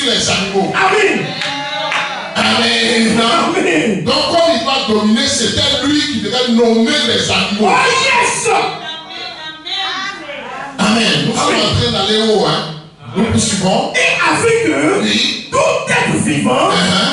les animaux. Amen. Amen. Amen. Donc comme il va dominer, c'était lui qui devait nommer les animaux. Oh yes. Amen. Nous sommes en train d'aller haut. Hein. Nous poursuivons. Et avec eux, Oui. tout être vivant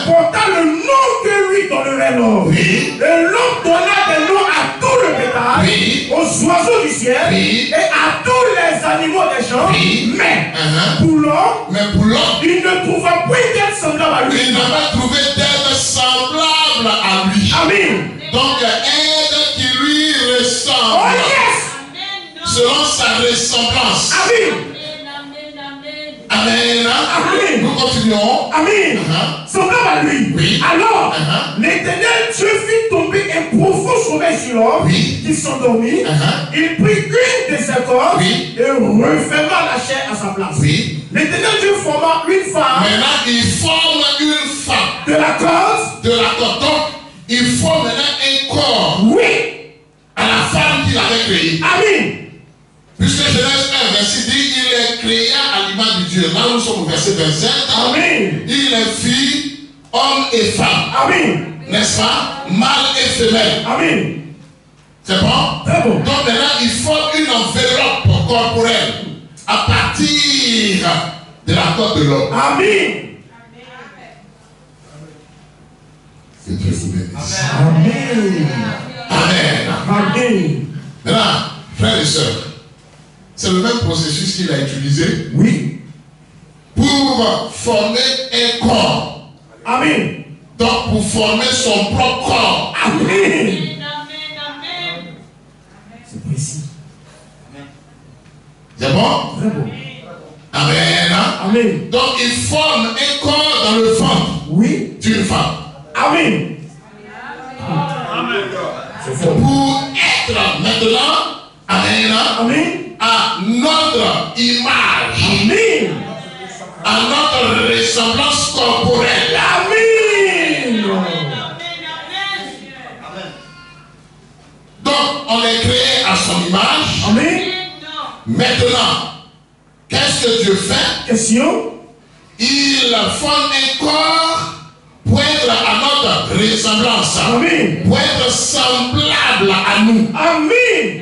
porta le nom que lui donnerait l'homme. Oui. Et l'homme donna des noms à tout le bétail, Oui. aux oiseaux du ciel, Oui. et à tous les animaux des champs. Oui. Mais pour l'homme, Mais pour l'homme, il ne trouva point d'être semblable à lui. il n'a pas trouvé d'être semblable à lui. Amen. Donc, aide qui lui ressemble. Oh yes. Selon sa ressemblance. Amen. Amen. Amen. Nous continuons. Amen. Semblable à lui. Oui. Alors, l'Éternel Dieu fit tomber un profond sommeil sur l'homme qui s'endormit. Il prit une de ses cordes et referma la chair à sa place. Oui. L'Éternel Dieu forma une femme Maintenant, il forme une femme. de la corde. De la corde. Donc, il forme maintenant un corps. Oui. À la femme qu'il avait créée. Amen. Puisque Genèse 1, verset dit, il est créé à l'image de Dieu. Là, nous sommes au verset 27. Amen. Il est fille, homme et femme. Amen. N'est-ce pas? Mâle et femelle. Amen. C'est bon? Très bon. Donc maintenant, il forme une enveloppe corporelle à partir de la corde de l'homme. Amen. Que Dieu vous bénisse. Amen. Amen. Amen. Maintenant, frères et sœurs, c'est le même processus qu'il a utilisé. Oui. Pour former un corps. Amen. Donc pour former son propre corps. Amen. C'est précis. C'est bon? Très bon. Amen. Amen. Donc il forme un corps dans le ventre Oui. d'une femme. Amen. Amen. Pour être maintenant, amen, Amen. à notre image, Amen. à notre ressemblance corporelle. Amen. Donc on est créé à son image. Amen. Maintenant, qu'est-ce que Dieu fait? Question. Il forme un corps pour être à notre ressemblance. Amen. Pour être semblable à nous. Amen.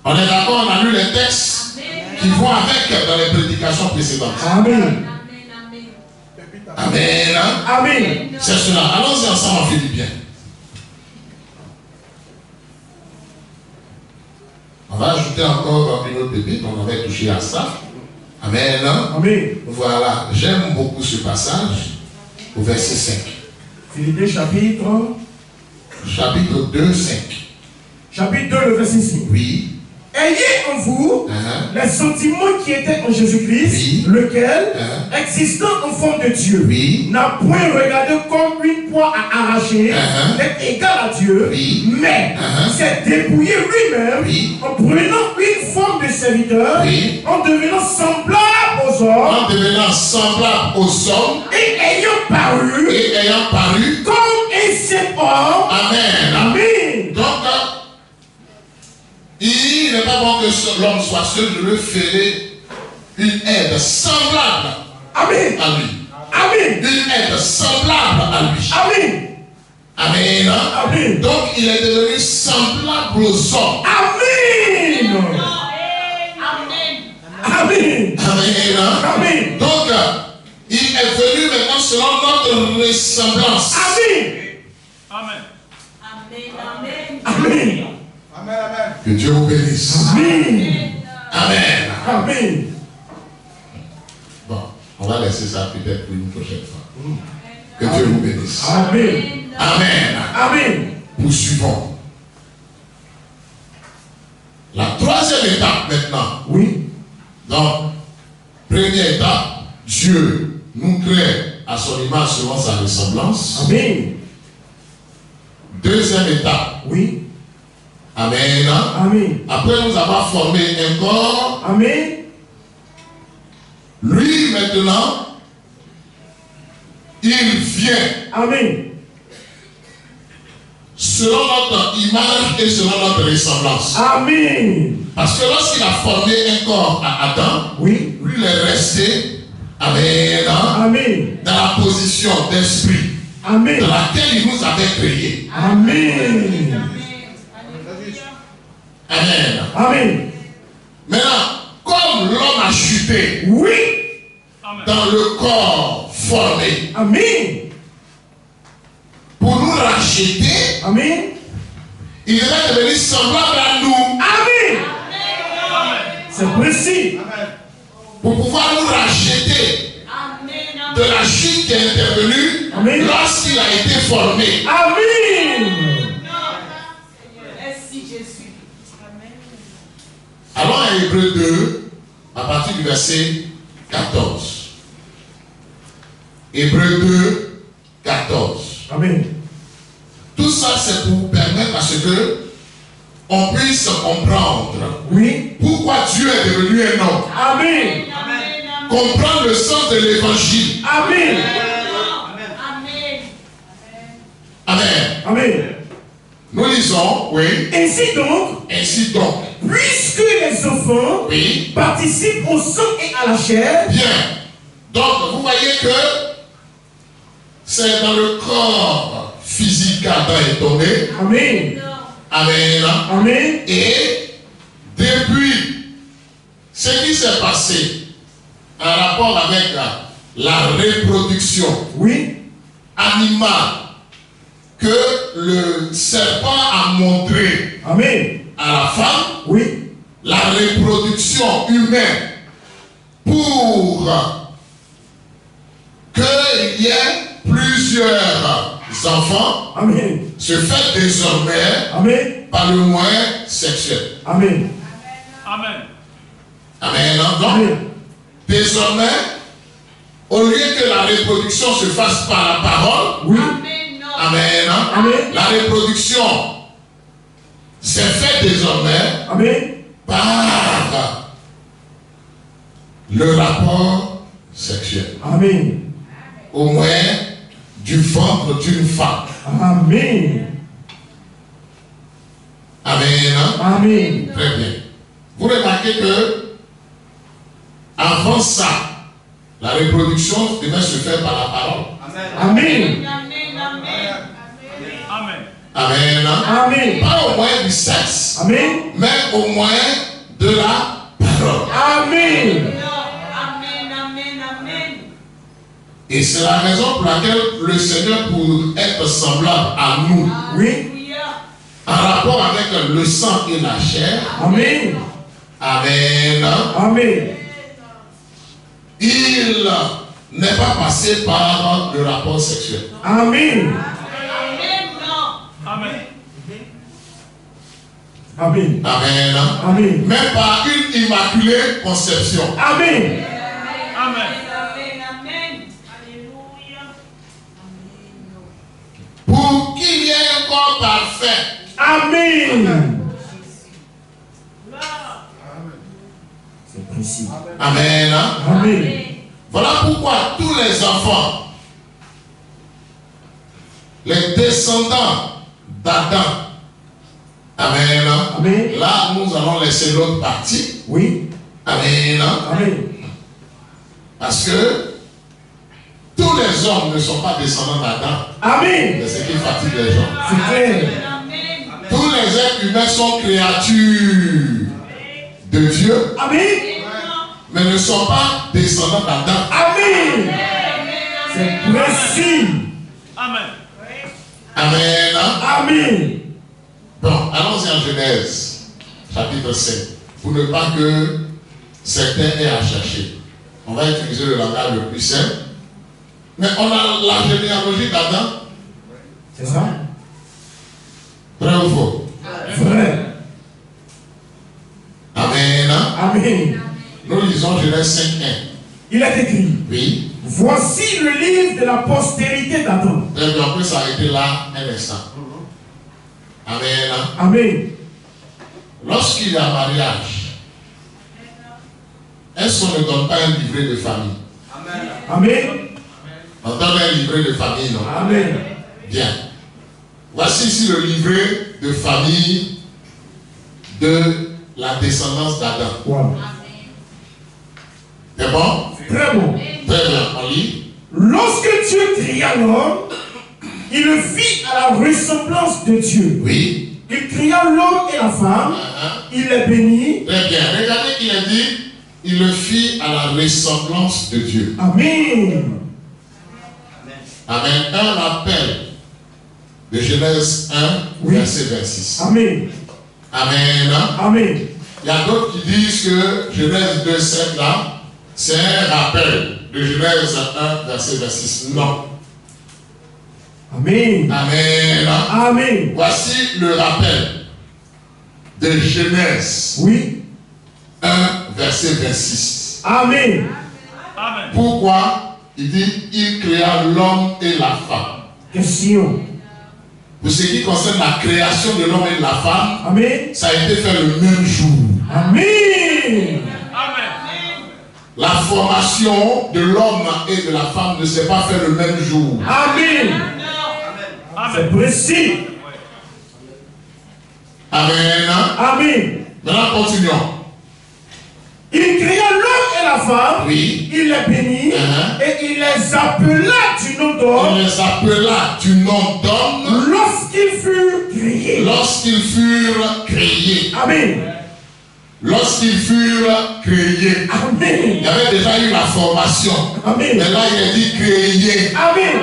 On est d'accord, on a lu les textes qui vont avec dans les prédications précédentes. Amen. Amen. Amen. C'est cela. Allons-y ensemble en Philippiens. On va ajouter encore une autre pépite, on avait touché à ça. Amen. Amen. Voilà, j'aime beaucoup ce passage au verset 5. Philippiens chapitre. Chapitre 2, 5. Chapitre 2, le verset 5. Oui. Ayez en vous les sentiments qui étaient en Jésus-Christ, lequel, existant en forme de Dieu, n'a point regardé comme une proie à arracher, d'être égal à Dieu, mais s'est dépouillé lui-même en prenant une forme de serviteur, en devenant semblable aux hommes, et ayant paru comme un seul homme. Amen. Amen. Donc, il n'est pas bon que l'homme soit seul, je lui ferai une aide semblable Amen. à lui. Amen. Une aide semblable à lui. Amen. Amen. Amen. Donc il est devenu semblable aux hommes. Amen. Amen. Amen. Amen. Donc il est venu maintenant selon notre ressemblance. Amen. Amen. Amen. Amen. Que Dieu vous bénisse. Amen. Amen. Amen. Bon, on va laisser ça peut-être pour une prochaine fois. Que Dieu vous bénisse. Amen. Amen. Amen. Poursuivons. La troisième étape maintenant. Oui. Donc, première étape, Dieu nous crée à son image selon sa ressemblance. Amen. Deuxième étape. Oui. Amen. Amen. Après nous avoir formé un corps, Amen. lui maintenant, il vient Amen. selon notre image et selon notre ressemblance. Amen. Parce que lorsqu'il a formé un corps à Adam, Oui. lui il est resté, amen, Amen. dans la position d'esprit Amen. dans laquelle il nous avait créés. Amen. Amen. Amen. Maintenant, comme l'homme a chuté Oui. dans le corps formé Amen. pour nous racheter, Amen. il devait devenir semblable à nous Amen. C'est précis. pour pouvoir nous racheter de la chute qui est intervenue Amen. lorsqu'il a été formé. Amen. Merci Jésus. Allons à Hébreux 2, à partir du verset 14. Hébreux 2, 14. Amen. Tout ça, c'est pour permettre à ce que on puisse comprendre Oui. pourquoi Dieu est devenu un homme. Amen. Comprendre le sens de l'évangile. Amen. Amen. Amen. Nous lisons, oui. Ainsi donc, puisque les enfants Oui. participent au sang et à la chair, Bien. Donc, vous voyez que c'est dans le corps physique qu'Adam est tombé. Amen. Amen. Amen. Et depuis ce qui s'est passé en rapport avec la reproduction Oui. animale que le serpent a montré Amen. à la femme, Oui. la reproduction humaine pour qu'il y ait plusieurs enfants Amen. se fait désormais Amen. par le moyen sexuel. Amen. Amen. Amen. Donc, Amen. désormais, au lieu que la reproduction se fasse par la parole, Oui. Amen. Amen. La reproduction s'est faite désormais Amen. par le rapport sexuel. Amen. Au moyen du ventre d'une femme. Amen. Amen. Amen. Très bien. Vous remarquez que avant ça, la reproduction devait se faire par la parole. Amen. Amen. Amen. Amen. Pas au moyen du sexe, Amen. mais au moyen de la parole. Amen. Et c'est la raison pour laquelle le Seigneur, pour être semblable à nous, Oui. en rapport avec le sang et la chair, Amen. Amen, Amen. il n'est pas passé par le rapport sexuel. Amen. Amen. Amen. Amen. Amen. Mais par une immaculée conception. Amen. Amen. Pour qu'il y ait un corps parfait. Amen. C'est précis. Amen. Amen. Voilà pourquoi tous les enfants, les descendants d'Adam, Amen. Amen. Là, nous allons laisser l'autre partie. Oui. Amen. Amen. Parce que tous les hommes ne sont pas descendants d'Adam. Amen. C'est ce qui fatigue les gens. C'est clair. Tous les êtres humains sont créatures de Dieu, Amen. mais ne sont pas descendants d'Adam. Amen. C'est précis. Amen. Amen. Amen. Bon, allons-y en Genèse, chapitre 5. Pour ne pas que certains aient à chercher. On va utiliser le langage le plus simple. Mais on a la généalogie d'Adam. C'est ça? Vrai ou faux? Vrai. Amen. Amen. Nous lisons Genèse 5.1. Il est écrit. Oui. Voici le livre de la postérité d'Adam. Très bien, on peut s'arrêter là un instant. Amen. Amen. Lorsqu'il y a mariage, est-ce qu'on ne donne pas un livret de famille? Amen. On donne un livret de famille, non? Amen. Bien. Voici ici le livret de famille de la descendance d'Adam. Wow. C'est bon? Très bon. Très bien, on lit. Lorsque Dieu cria l'homme, il le fit à la ressemblance de Dieu. Oui. Il cria l'homme et la femme, il les bénit. Très bien. Regardez qu'il a dit, il le fit à la ressemblance de Dieu. Amen. Amen. Un appel de Genèse 1, verset 26. Amen. Amen. Amen. Il y a d'autres qui disent que Genèse 2, 7 là, c'est un rappel de Genèse 1, verset 26. Non. Amen. Amen. Amen. Voici le rappel de Genèse 1, verset 26. Amen. Amen. Pourquoi? Il dit, il créa l'homme et la femme. Question. Pour ce qui concerne la création de l'homme et de la femme, Amen. ça a été fait le même jour. Amen. Amen. La formation de l'homme et de la femme ne s'est pas fait le même jour. Amen. C'est précis. Amen. Amen. Maintenant, continuons. Il créa l'homme et la femme. Oui. Il les bénit. Et il les appela du nom d'homme. Il les appela du nom d'homme lorsqu'ils furent créés. Lorsqu'ils furent créés. Amen. Lorsqu'ils furent créés. Amen. Il y avait déjà eu la formation. Amen. Mais là, il a dit créés. Amen.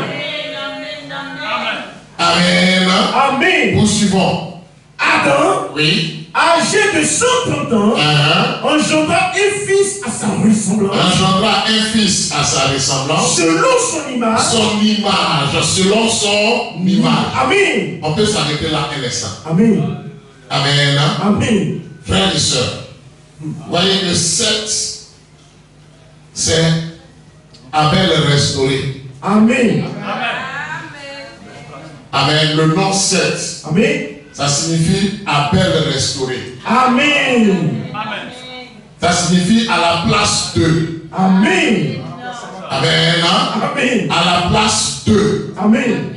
Amen. Amen. Poursuivons. Adam, Oui. âgé de 130 ans, engendra un fils à sa ressemblance. Engendra un fils à sa ressemblance. Selon son image. Son image. Selon son image. Amen. On peut s'arrêter là un instant. Amen. Amen. Amen. Frères et sœurs, vous voyez que Seth, c'est Abel restauré. Amen. Amen. Le nom Seth, Amen. ça signifie Abel restauré. Amen. Ça signifie à la place de. Amen. Amen. Amen. À la place de. Amen.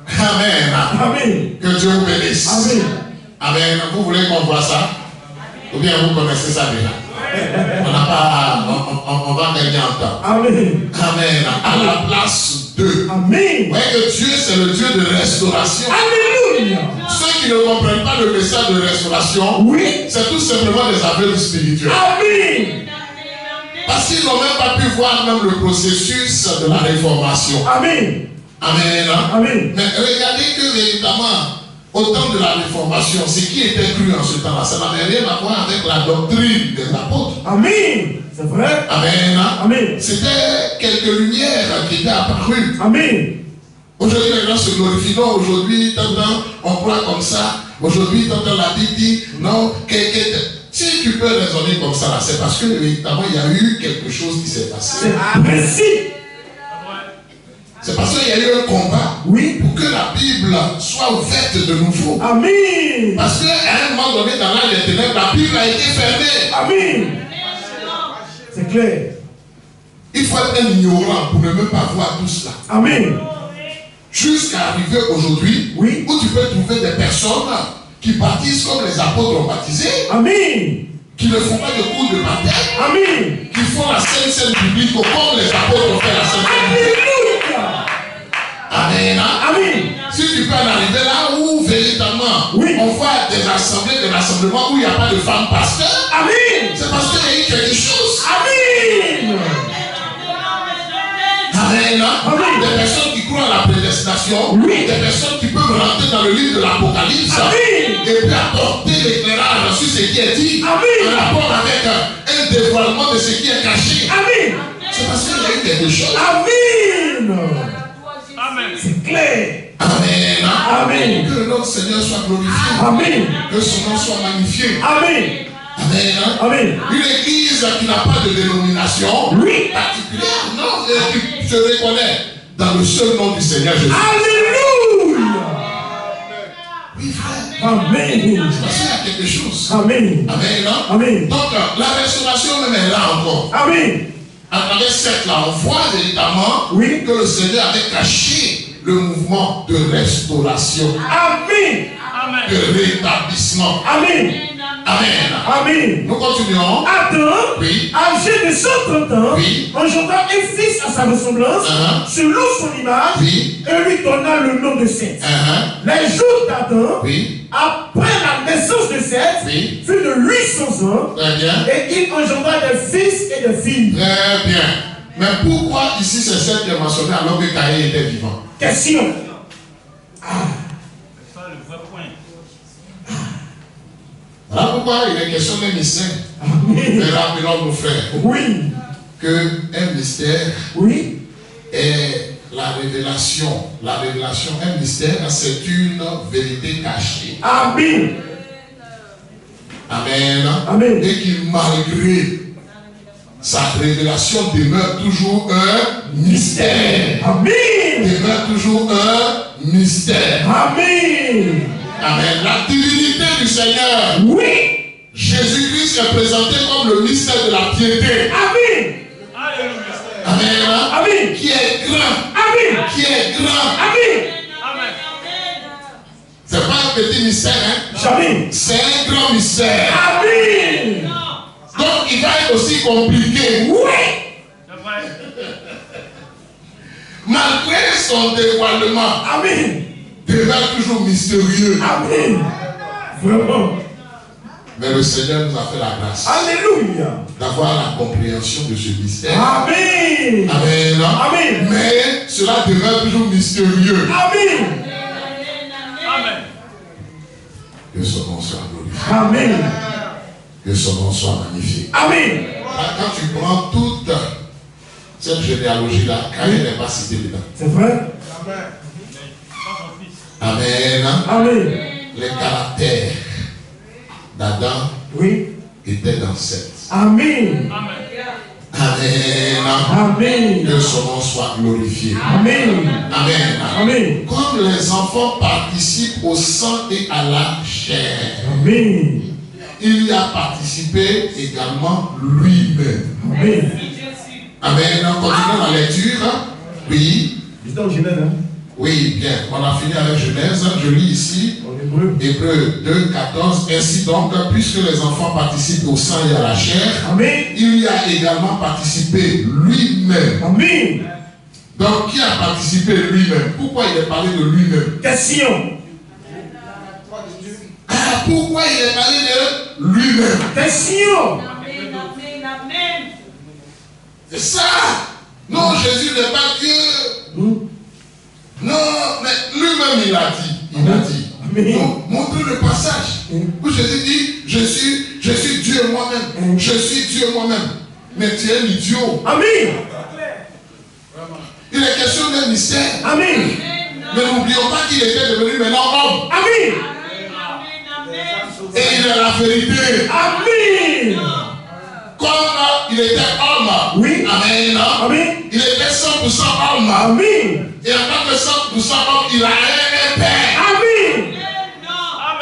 Amen. Amen. Que Dieu vous bénisse. Amen. Amen. Vous voulez qu'on voit ça? Ou bien vous connaissez ça déjà? On n'a pas, on va gagner en temps. Amen. Amen. À la place de. Amen. Vous voyez que Dieu, c'est le Dieu de restauration. Alléluia. Ceux qui ne comprennent pas le message de restauration, oui, c'est tout simplement des aveugles spirituels. Amen. Parce qu'ils n'ont même pas pu voir même le processus de la réformation. Amen. Amen. Amen. Mais regardez que véritablement, au temps de la réformation, ce qui était cru en ce temps-là, ça n'avait rien à voir avec la doctrine des apôtres. Amen. C'est vrai. Amen. Amen. C'était quelques lumières qui étaient apparues. Amen. Aujourd'hui, les gens se glorifient. Non, aujourd'hui, on croit comme ça. Aujourd'hui, la Bible dit, non, si tu peux raisonner comme ça, c'est parce que véritablement, il y a eu quelque chose qui s'est passé. C'est précis. C'est parce qu'il y a eu un combat, oui, pour que la Bible soit ouverte de nouveau. Amen. Parce qu'à un moment donné, dans l'âge des ténèbres, la Bible a été fermée. Amen. C'est clair. Il faut être un ignorant pour ne même pas voir tout cela. Amen. Jusqu'à arriver aujourd'hui, oui, où tu peux trouver des personnes qui baptisent comme les apôtres ont baptisé. Amen. Qui ne font pas de cours de baptême. Amen. Qui font la Sainte Seine publique comme les apôtres ont fait la Sainte Seine publique. Amen. Amen. Si tu peux en arriver là où véritablement on voit des assemblées, des rassemblements où il n'y a pas de femmes pasteurs. Amen. C'est parce qu'il y a eu quelque chose. Amen. Amen. Amen. Des personnes qui croient à la prédestination. Oui. Des personnes qui peuvent rentrer dans le livre de l'Apocalypse. Amen. Et puis apporter l'éclairage sur ce qui est dit. Amen. En rapport avec un dévoilement de ce qui est caché. Amen. C'est parce qu'il y a eu quelque chose. Amen. Amen. C'est clair. Amen. Amen. Que notre Seigneur soit glorifié. Amen. Que son nom soit magnifié. Amen. Amen. Amen. Une église qui n'a pas de dénomination particulière, non, qui se reconnaît dans le seul nom du Seigneur Jésus. Alléluia. Oui, frère. Amen. Parce qu'il y a quelque chose. Amen. Amen. Amen. Donc, la restauration même est là encore. Amen. À travers cette là, on voit véritablement que le Seigneur avait caché le mouvement de restauration. Amen. De rétablissement. Amen. Amen. Amen. Nous continuons. Adam, Oui. âgé de 130 ans, Oui. engendra un fils à sa ressemblance, selon son image, Oui. et lui donna le nom de Seth. Les jours d'Adam, Oui. après la naissance de Seth, Oui. fut de 800 ans, Très bien. et il engendra des fils et des filles. Très bien. Mais pourquoi ici c'est Seth qui est mentionné alors que Caïn était vivant? Question. C'est ça le vrai point. Voilà pourquoi il est question d'un mystère. Amen. Mais rappelons nos frères Oui. qu'un mystère Oui. est la révélation. La révélation, un mystère, c'est une vérité cachée. Amen. Amen. Amen. Et qui, malgré sa révélation, demeure toujours un mystère. Amen. Demeure toujours un mystère. Amen. Amen. La divinité du Seigneur. Oui. Jésus-Christ est présenté comme le mystère de la piété. Amen. Alléluia. Amen. Amen. Qui est grand. Amen. Qui est grand. Amen. Amen. C'est pas un petit mystère, hein? Jamais. C'est un grand mystère. Amen. Donc il va être aussi compliqué. Oui. C'est vrai. Malgré son dévoilement, Amen. demeure toujours mystérieux. Amen. Vraiment. Mais le Seigneur nous a fait la grâce Alléluia. d'avoir la compréhension de ce mystère. Amen. Amen. Amen. Mais cela demeure toujours mystérieux. Amen. Amen. Que son nom soit glorifié. Amen. Que son nom soit magnifié. Amen. Quand tu prends toute cette généalogie-là, Caïn n'est pas cité dedans. C'est vrai? Amen. Amen. Amen. Les caractères d'Adam Oui. étaient dans Seth. Amen. Amen. Amen. Amen. Que son nom soit glorifié. Amen. Amen. Amen. Comme les enfants participent au sang et à la chair, Amen. il y a participé également lui-même. Amen. Amen. Continuons la lecture. Oui. C'est dans Genèse, hein? Oui, bien. On a fini avec Genèse. Je lis ici. En hébreu. Hébreux 2, 14. Ainsi donc, puisque les enfants participent au sang et à la chair, Amen. il y a également participé lui-même. Amen. Donc, qui a participé lui-même? Pourquoi il est parlé de lui-même? Question. Ah, pourquoi il est parlé de lui-même? Question. C'est ça. Non, Jésus n'est pas Dieu. Non, mais lui-même il a dit. Il a dit. Donc, montrez le passage où Jésus dit, je suis Dieu moi-même. Je suis Dieu moi-même. Mais tu es l'idiot. Amen. Il est question d'un mystère. Amen. Mais n'oublions pas qu'il était devenu maintenant homme. Amen. Et il est la vérité. Amen. Comme il était homme. Oui. Amen. Amen. Il était 100% homme. Amen. Et en tant que 100% homme, il a un père. Amen.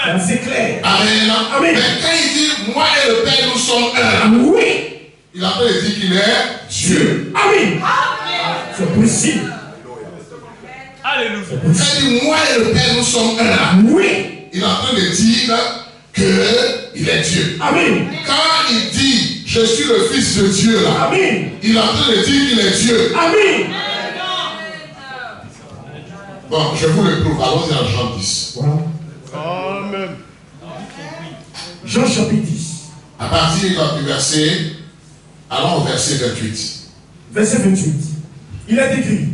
Amen. C'est clair. Amen. Amen. Mais quand il dit, moi et le Père, nous sommes un, Oui. il a fait dire qu'il est Dieu. Amen. C'est possible. Alléluia. Quand il dit, moi et le Père, nous sommes un, Oui. il est en train de dire qu'il est Dieu. Amen. Quand il dit, je suis le Fils de Dieu, là, Amen. il est en train de dire qu'il est Dieu. Amen. Bon, je vous le prouve. Allons-y à Jean 10. Voilà. Amen. Jean chapitre 10. À partir du verset, allons au verset 28. Verset 28. Il est écrit.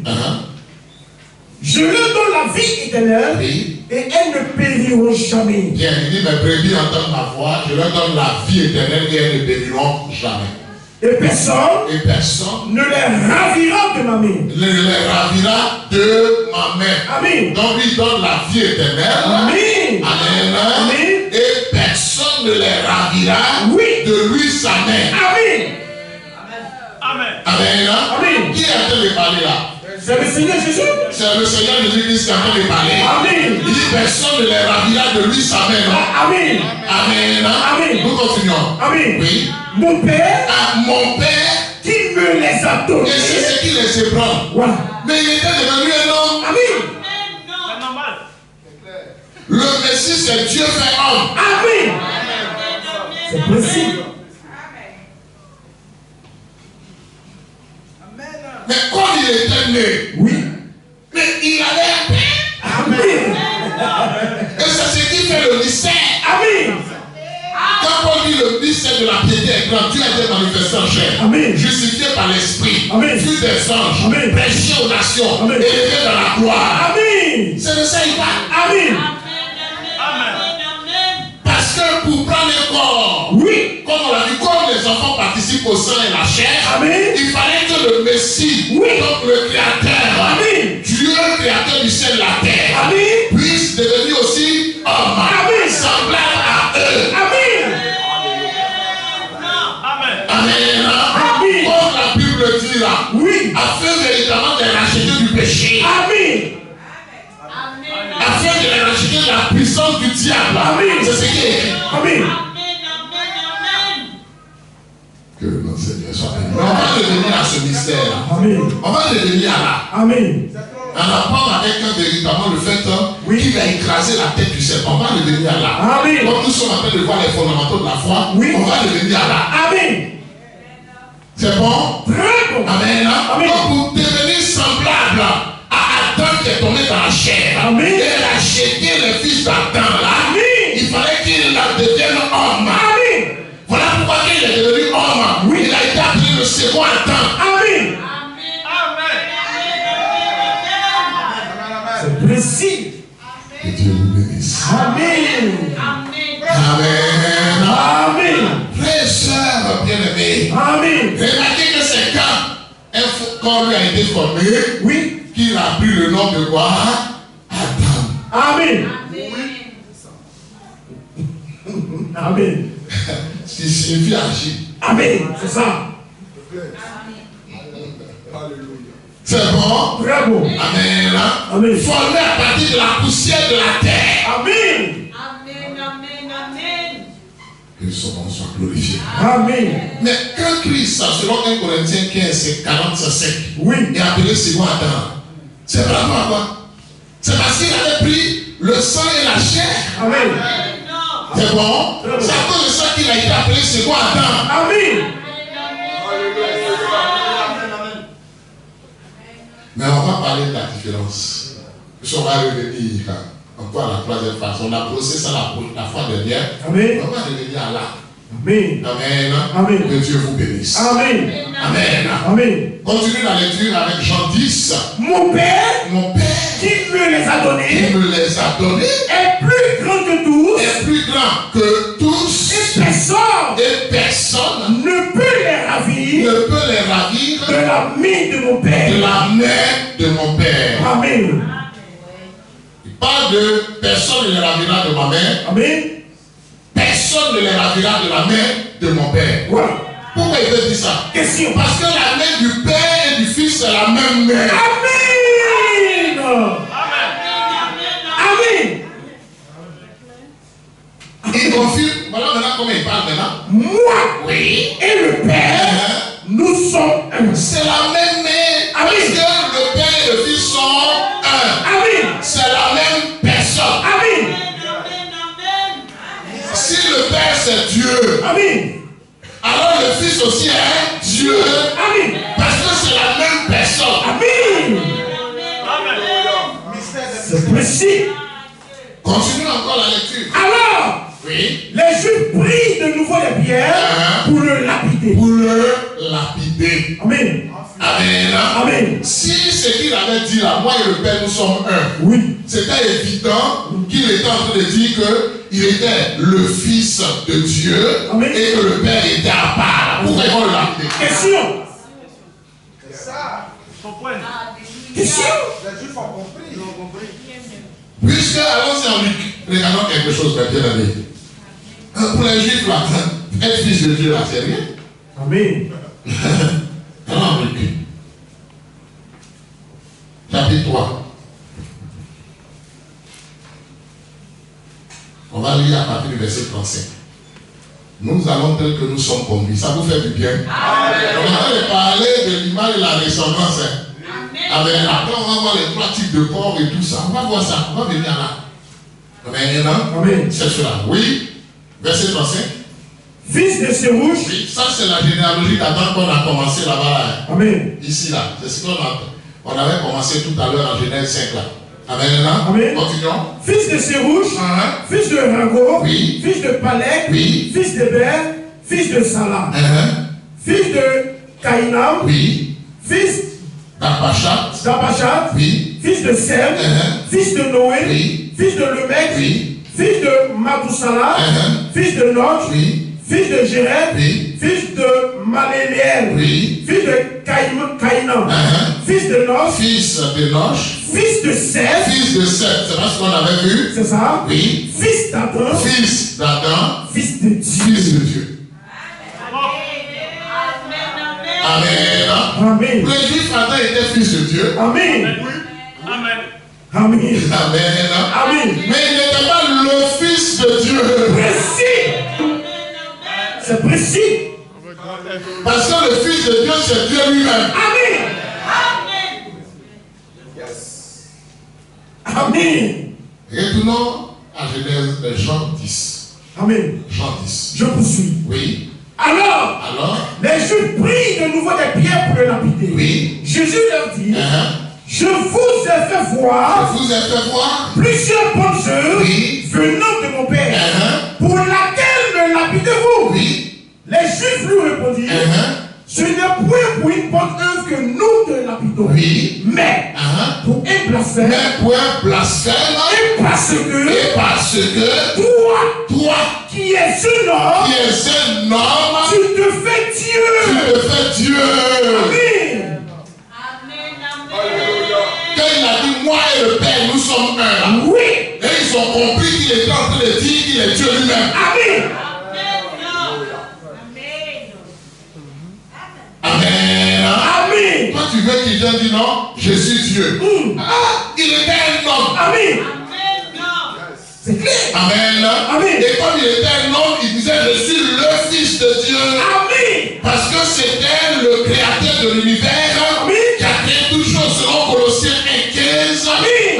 Je leur donne la vie éternelle, Oui. et elles ne périront jamais. Bien, il dit, mes brebis entendent ma voix, je leur donne la vie éternelle et elles ne périront jamais. Et personne Et personne ne les ravira de ma main. ne les ravira de ma main. Amen. Donc il donne la vie éternelle. Amen. Amen. Amen. Et personne ne les ravira Oui. de lui sa main. Amen. Amen. Amen. Amen. Qui est en train de parler là? C'est le Seigneur Jésus. C'est le Seigneur Jésus-Christ qui est en train de parler. Amen. Il dit personne ne les ravira de lui sa main. Non? Amen. Amen. Amen. Nous continuons. Amen. Oui. Mon Père À mon Père, qui me les a donnés. et c'est ce qui les ébranle. Voilà. Mais il était devenu un homme. Amen. C'est normal. Le Messie, c'est Dieu fait homme. Amen. C'est possible. Mais quand il était né, Oui. mais il allait à terre. Amen. Et c'est ce qui fait le mystère. Amen. Quand on dit le mystère de la piété est grand, Dieu a été manifesté en chair. Amen. Justifié par l'esprit. Amen. Vu des anges. Amen. Prêché aux nations. Amen. Élevé dans la gloire. Amen. C'est de ça il parle. Amen. Parce que pour prendre un corps, Oui. comme on l'a dit, comme les enfants participent au sang et la chair, Amen. il fallait que le Messie, Oui. donc le Créateur, Amen. Dieu, créateur du ciel et la terre, Amen. puisse devenir aussi homme, Amen. semblable à eux. Amen. Amen. Amen. Comme la Bible dit là, Oui. afin véritablement de les racheter du péché, Amen. afin de les racheter de la puissance du diable. Amen. C'est ce qui est écrit. Amen. Que notre Seigneur soit béni. Mais on va revenir à ce mystère. Amen. On va revenir à là. Amen. En apprendre avec un véritablement le fait qu'il a écrasé la tête du serpent. On va revenir à là. Amen. Comme nous sommes en train de voir les fondamentaux de la foi, Oui. on va revenir à là. Amen. C'est bon? Très bon. Amen. Amen. Donc pour devenir semblable à Adam qui est tombé dans la chair, Amen. et racheter les fils d'Adam là, Amen. il fallait qu'il devienne homme. Amen. Voilà pourquoi il est devenu homme. Oui. Il a été appelé le second Adam. Amen. C'est précis. Que Dieu vous bénisse. Amen. Amen. Amen. Frères et sœurs bien-aimés, Amen. remarquez que c'est quand lui a été formé, Oui. qu'il a pris le nom de quoi? Adam. Amen. Amen. Ce qui signifie agir. Amen. C'est ça. C'est bon? Très bon. Amen. Amen. Formé à partir de la poussière de la terre. Amen. Que son nom soit glorifié. Amen. Mais quand Christ, selon 1 Corinthiens 15, 45, Oui. est appelé second Adam, c'est vraiment à quoi? C'est parce qu'il avait pris le sang et la chair. Amen. C'est bon? C'est à cause de ça qu'il a été appelé second Adam. Amen. Mais on va parler de la différence. On va revenir encore à la troisième phase. On a posé ça la fois dernière. Amen. On va revenir à là. Amen. Amen. Amen. Que Dieu vous bénisse. Amen. Amen. Amen. Continue la lecture avec Jean 10. Mon Père, Mon Père qui me les a qui donnés, me les a donnés est plus grand que tous, est plus grand que tous et personne et personne ne peut les ravir ne peut les ravir de la main de mon de Père. la main de mon Père. Amen. Il parle de personne ne les ravira de ma main. Amen. Personne ne les ravira de la main de mon Père. Voilà. Pourquoi il veut dire ça? Question. Parce que la main du Père et du Fils c'est la même main. Amen. Amen. Il confirme. Voilà maintenant comment il parle maintenant. Moi Oui. et le Père, nous sommes un. C'est la même main. Parce Amen. que le Père et le Fils sont un. Amen. C'est la même personne. Amen. Si le Père c'est Dieu, Amen. alors le Fils aussi est Dieu. Amen. Parce que c'est la même personne. Amen. C'est précis. Continue encore la lecture. Alors, Oui. les Juifs prient de nouveau les pierres pour le lapider. Pour le lapider. Amen. Amen. Amen. Si ce qu'il avait dit là, moi et le Père nous sommes un, Oui. c'était évident qu'il était en train de dire qu'il était le Fils de Dieu. Amen. Et que le Père était à part. Pourquoi ils vont le lapider? Question. Question. Les Juifs ont compris. Ils ont compris. Puisque, allons-y en Luc, regardons quelque chose de bien aimé. Pour les Juifs, là, être fils de Dieu, là, c'est rien. Amen. Alors, Luc, chapitre 3. On va lire à partir du verset 35. Nous allons tel que nous sommes conduits. Ça vous fait du bien. Amen. On est en train de parler de l'image et la ressemblance. Amen. Après, on va voir les trois types de corps et tout ça. On va voir ça. On va venir là. Amen. Amen. C'est cela. Oui. Verset 35. fils de Sérouche. Oui, ça c'est la généalogie d'Adam qu'on a commencé là-bas. Amen. Ici là, c'est ce qu'on avait commencé tout à l'heure en Genèse 5 là. Amen. Amen. Continuons. Fils de Sérouche, fils de Rago, oui. Fils de Palek, oui. Fils d'Héber, fils de Salah, fils de Caïnam, oui. Fils d'Apachat, oui. Fils de Sem, fils de Noé, oui. Fils de Lemec, oui. Fils de Matoussala, fils de Noch, oui. Fils de Jéred, oui. Fils de Maléliel, oui. Fils de Caïnam, Fils de Noch, Fils de Seth, c'est pas ce qu'on avait vu. C'est ça? Oui. Fils d'Adam, Fils de Dieu. Amen. Amen. Le juif Adam était fils de Dieu. Amen. Amen. Amen. Amen. Amen. Mais il n'était pas le fils de Dieu. Précis. C'est précis. Parce que le fils de Dieu, c'est Dieu lui-même. Amen. Amen. Retournons à Genèse, Jean 10. Amen. Jean 10. Je poursuis. Oui. Alors, les Juifs prient de nouveau des pierres pour le lapider. Oui. Jésus leur dit, je vous ai fait voir plusieurs bonnes œuvres venant de mon Père, pour laquelle me lapidez-vous. Oui. Les Juifs lui répondirent, ce n'est point pour une bonne œuvre que nous te lapidons, mais pour un blasphème, et parce que toi qui es un homme, tu te fais Dieu. Amen. Quand il a dit moi et le Père, nous sommes un. Oui. Et ils ont compris qu'il était en train de dire qu'il est Dieu lui-même. Amen. Amen. Amen. Toi, tu veux qu'il vienne dire non, je suis Dieu. Il était un homme. Amen. C'est clair. Amen. Amen. Et comme il était un homme, il disait je suis le Fils de Dieu. Amen. Parce que c'était le créateur de l'univers qui a créé toutes choses selon Colossiens 1:15. Amen.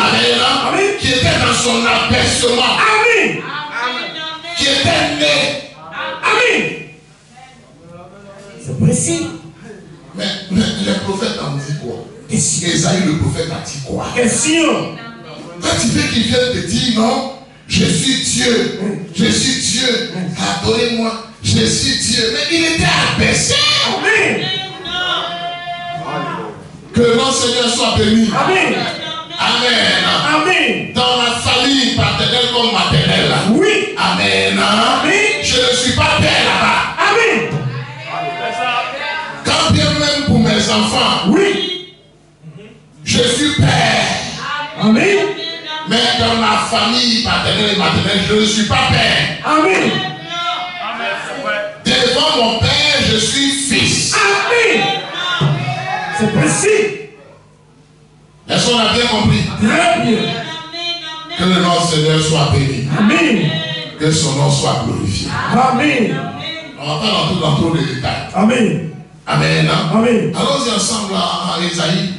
Amen. Qui était dans son abaissement. Amen. Qui était né. Amen. C'est précis. Mais les prophètes ont dit quoi? Esaïe le prophète a dit quoi? Question. Quand tu veux qu'il vienne te dire non, je suis Dieu, adorez-moi, je suis Dieu. Mais il était abaissé. Amen. Que le nom Seigneur soit béni. Amen. Amen. Amen. Dans ma famille paternelle comme maternelle. Oui. Amen. Amen. Je ne suis pas père là-bas. Amen. Quand bien même pour mes enfants, oui, je suis père. Amen. Mais dans ma famille paternelle et maternelle, je ne suis pas père. Amen. Devant mon père, je suis fils. Amen. C'est précis. Est-ce qu'on a bien compris? Très bien. Que le nom du Seigneur soit béni. Amen. Que son nom soit glorifié. Amen. On va pas dans trop de détails. Amen. Amen. Amen. Allons-y ensemble à Esaïe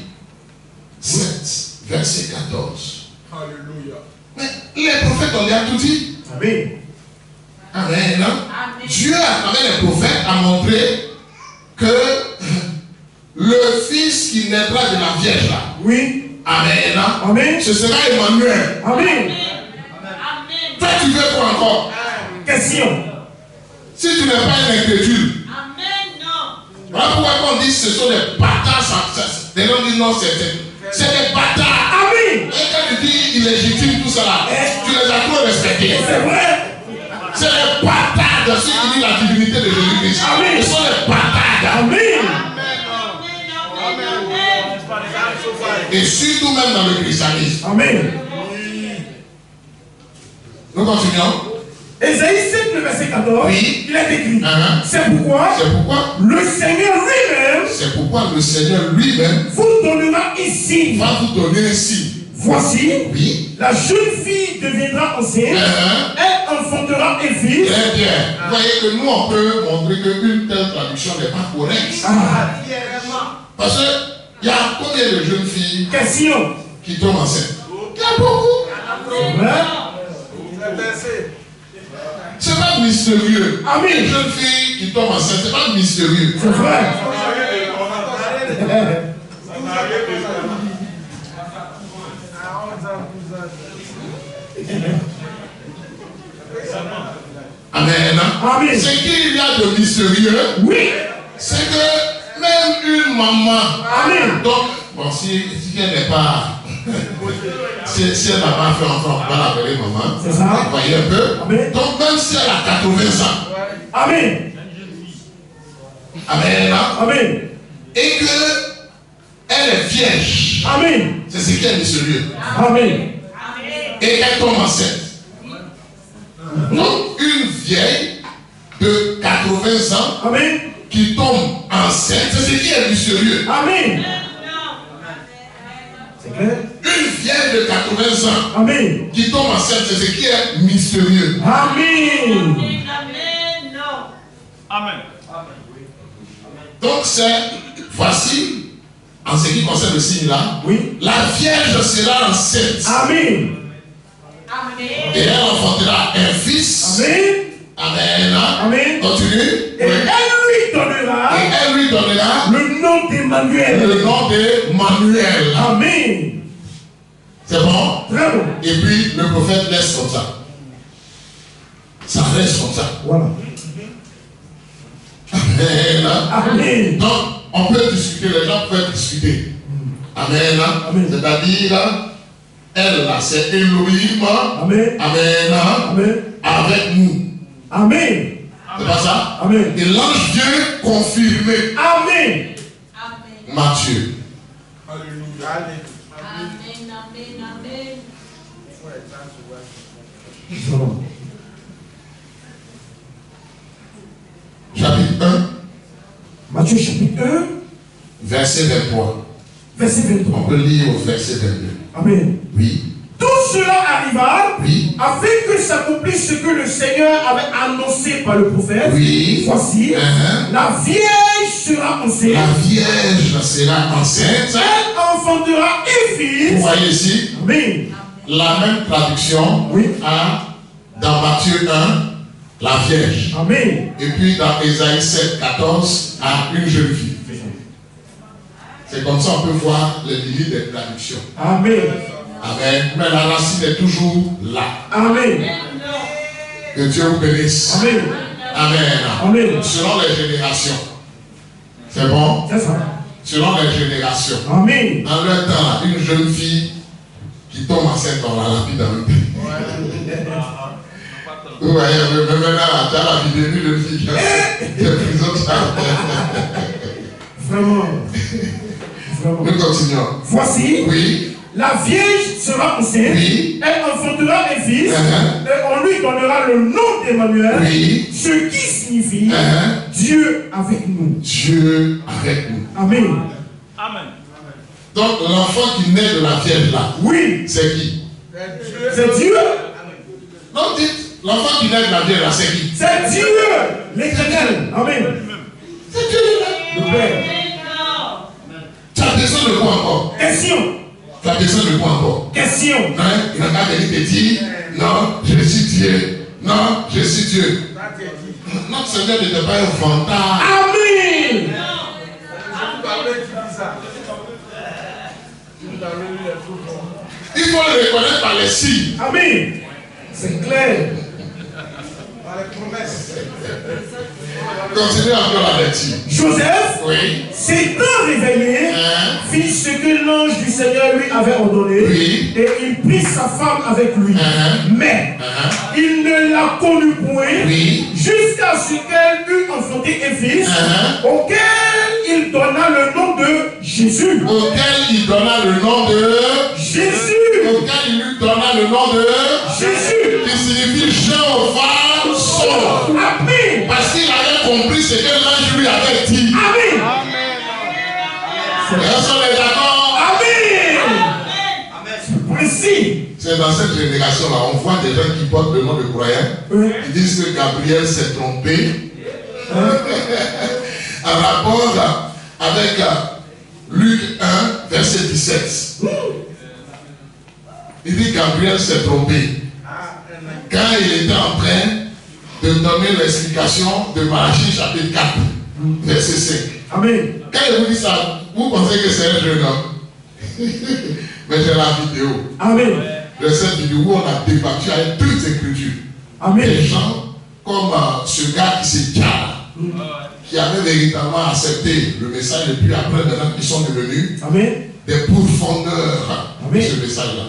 7, verset 14. Alléluia. Mais les prophètes ont déjà tout dit. Amen. Amen. Dieu, à travers les prophètes, a montré que le fils qui naîtra de la Vierge là. Oui. Amen. Amen. Ce sera Emmanuel. Amen. Toi, tu veux quoi encore? Question. Si tu n'es pas un incrédule. Voilà pourquoi on dit que ce sont des bâtards sans cesse. Les gens disent non, c'est des bâtards. Amen. Et quand tu dis illégitime tout ça là, tu les as trop respectés. C'est vrai. C'est les bâtards de ceux qui disent la divinité de Jésus-Christ. Amen. Ce sont les bâtards. Amen. Et surtout même dans le christianisme. Amen. Nous continuons. Ésaïe 7, le verset 14, oui. Il est écrit. C'est pourquoi le Seigneur lui-même, c'est pourquoi le Seigneur lui-même vous donnera ici. Va vous donner ici. Voici, oui. La jeune fille deviendra enceinte, elle enfantera un fils. Très bien. Vous voyez que nous, on peut montrer qu'une telle traduction n'est pas correcte. Parce que il y a combien de jeunes filles qui tombent enceintes? Il y a beaucoup. C'est vrai. C'est pas mystérieux. Amen. Une jeune fille qui tombe enceinte, c'est pas mystérieux. C'est vrai. Amen. Amen. Ce qu'il y a de mystérieux, oui, c'est que même une maman, amen. Donc, bon, si elle n'est pas, si elle n'a pas fait enfant, on va l'appeler maman. C'est ça. Vous voyez un peu. Amen. Donc, même si elle a 80 ans, amen. amen, Amen. et que elle est vierge, amen. C'est ce qui est mystérieux. Amen. Et elle tombe enceinte. Donc, une vieille de 80 ans, amen, qui tombe enceinte, c'est ce qui est mystérieux. Amen. C'est clair? Une vieille de 80 ans, amen, qui tombe enceinte, c'est ce qui est mystérieux. Amen. Amen. Donc, voici, en ce qui concerne le signe là, oui, la vierge sera enceinte. Amen. Et elle enfantera un fils. Amen. Amen. Amen. Continue. Et elle lui donnera le nom d'Emmanuel. Le nom d'Emmanuel. Amen. C'est bon? Très bon. Et puis le prophète laisse comme ça. Ça reste comme ça. Voilà. Amen. Amen. Donc, on peut discuter, les gens peuvent discuter. Amen. Amen. C'est-à-dire, elle là, c'est Elohim. Amen. Amen. Amen. Avec nous. Amen. C'est pas ça? Amen. Et l'ange vient confirmer. Amen. Matthieu. Alléluia. Amen. Amen. Chapitre 1. Matthieu chapitre 1. Verset 23. Verset 23. On peut lire au verset 22. Amen. Oui. Tout cela arriva, oui, afin que s'accomplisse ce que le Seigneur avait annoncé par le prophète. Oui. Voici, la Vierge sera enceinte. La Vierge sera enceinte. Elle enfantera un fils. Vous voyez ici, oui, la même traduction oui, dans Matthieu 1, la Vierge. Amen. Et puis dans Ésaïe 7, 14, à une jeune fille. C'est comme ça on peut voir les limites des traductions. Amen. Amen. Mais la racine est toujours là. Amen. Que Dieu vous bénisse. Amen. Amen. Amen. Selon les générations. C'est bon? C'est ça. Selon les générations. Amen. En leur temps, là, une jeune fille qui tombe enceinte, on la lapide en même temps. Vous voyez, mais maintenant, tu as la vie d'une jeune fille qui est plus autre. Vraiment. Vraiment. Nous continuons. Voici. Oui. La Vierge sera enceinte. Oui. Elle enfantera un fils. Et on lui donnera le nom d'Emmanuel. Oui. Ce qui signifie Dieu avec nous. Dieu avec nous. Amen. Amen. Donc l'enfant qui naît de la Vierge là. Oui. C'est qui? C'est Dieu. Non, dites, l'enfant qui naît de la Vierge là, c'est qui? C'est Dieu. L'Éternel. Amen. C'est Dieu là. Le Père. Tu as besoin de quoi encore? Question. Tu as besoin de quoi encore? Question. Hein? Il n'a pas venir te dire, non, je suis Dieu. Non, je suis Dieu. Notre Seigneur n'était pas un vantard. Amen. Il faut le reconnaître par les signes. Amen. C'est clair. Par les promesses. Continuez encore la lecture. Joseph, oui, s'étant réveillé, fit ce que l'ange du Seigneur lui avait ordonné, oui, et il prit sa femme avec lui. Mais il ne la connut point, oui, jusqu'à ce qu'elle eût enfanté un fils, auquel il donna le nom de Jésus. Auquel il donna le nom de Jésus. Auquel il lui donna le nom de Jésus. Qui signifie Jéhovah sort. Amen. Parce qu'il avait compris ce que l'ange lui avait dit. Amen. Est-ce qu'on est d'accord? Amen. C'est précis. C'est dans cette génération-là, on voit des gens qui portent le nom de croyants. Ils disent que Gabriel s'est trompé. En rapport avec Luc 1, verset 17. Il dit Gabriel s'est trompé. Quand il était en train de donner l'explication de Malachie chapitre 4, verset 5. Amen. Quand je vous dis ça, vous pensez que c'est un jeune homme. Mais j'ai la vidéo. Amen. De cette vidéo où on a débattu avec toutes les écritures. Amen. Des gens comme ce gars qui s'est là, qui avait véritablement accepté le message et puis après maintenant ils sont devenus des pourfendeurs de ce message-là.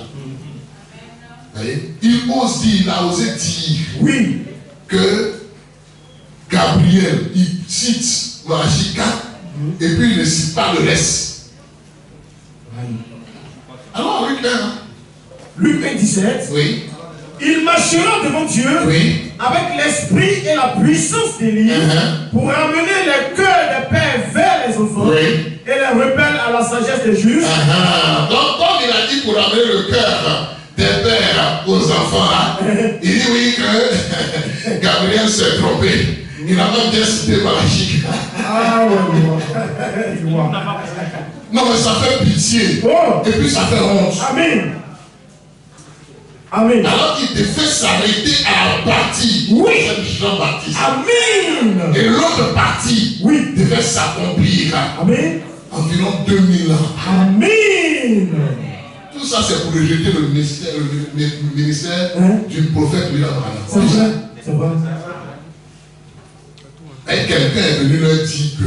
Il ose dire, il a osé dire que Gabriel, il cite Malachie 4 et puis il ne cite pas le reste. Alors Luc 1. Luc 1, 17. Oui. Il marchera devant Dieu avec l'esprit et la puissance d'Élie pour ramener les cœurs des pères vers les enfants et les rebelles à la sagesse des justes. Donc, comme il a dit pour ramener le cœur des pères aux enfants, il dit oui que Gabriel s'est trompé. Il a même bien cité Malachie. Ah ouais. Non, mais ça fait pitié. Et puis ça fait honte. Amen. Amen. Alors qu'il devait s'arrêter à la partie de Jean-Baptiste. Amen. Et l'autre partie devait s'accomplir. Amen. Environ 2000 ans. Amen. Tout ça, c'est pour rejeter le ministère du prophète William Branham. C'est vrai. C'est vrai. Et quelqu'un est venu leur dire que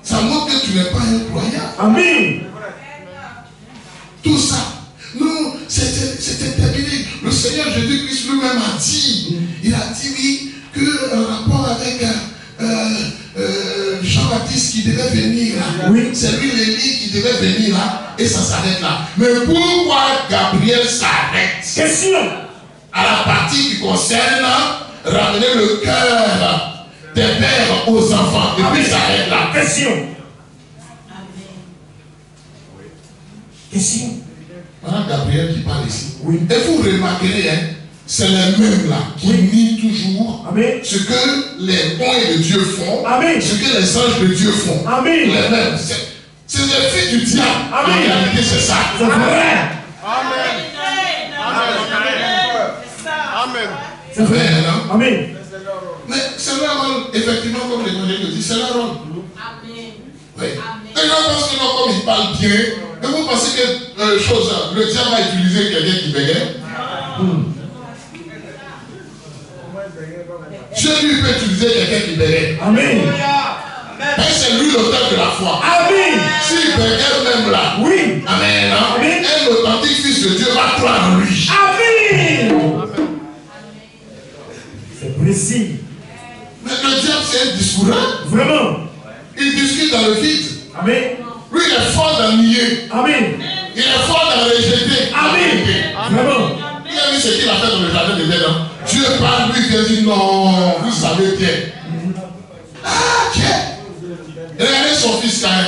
ça montre que tu n'es pas un croyant. Amen. Tout ça. Non, c'était terminé. Le Seigneur Jésus-Christ lui-même a dit, il a dit oui, que en rapport avec Jean-Baptiste qui devait venir là, c'est lui l'Élie qui devait venir là, et ça s'arrête là. Mais pourquoi Gabriel s'arrête? Question. À la partie qui concerne ramener le cœur des pères aux enfants, et puis s'arrête là. Question. Question. Voilà Gabriel qui parle ici. Et vous remarquerez, c'est les mêmes là qui nient toujours ce que les bons de Dieu font, ce que les anges de Dieu font. Les mêmes. C'est les filles du diable. En réalité, c'est ça. C'est vrai. Amen. Amen. C'est vrai. Amen. Mais c'est leur rôle, effectivement, comme l'évangile le dit, c'est leur rôle. Oui. Et les gens pensent que non, comme ils parlent bien, mais vous pensez que le diable va utiliser quelqu'un qui bégaye? Dieu lui peut utiliser quelqu'un qui bégaye. Amen. Mais c'est lui l'auteur de la foi. Amen. S'il bégaye même là, Amen. Un authentique fils de Dieu va croire en lui. Amen. C'est précis. Mais le diable, c'est un discourant. Vraiment. Il discute dans le vide. Amen. Lui, il est fort d'en nier. Amen. Il est fort d'en rejeter. Amen. Vraiment. Il a vu ce qu'il a fait dans le jardin de Védan. Dieu parle, lui, il dit non, vous savez bien. Ah, Dieu. Regardez son fils quand même.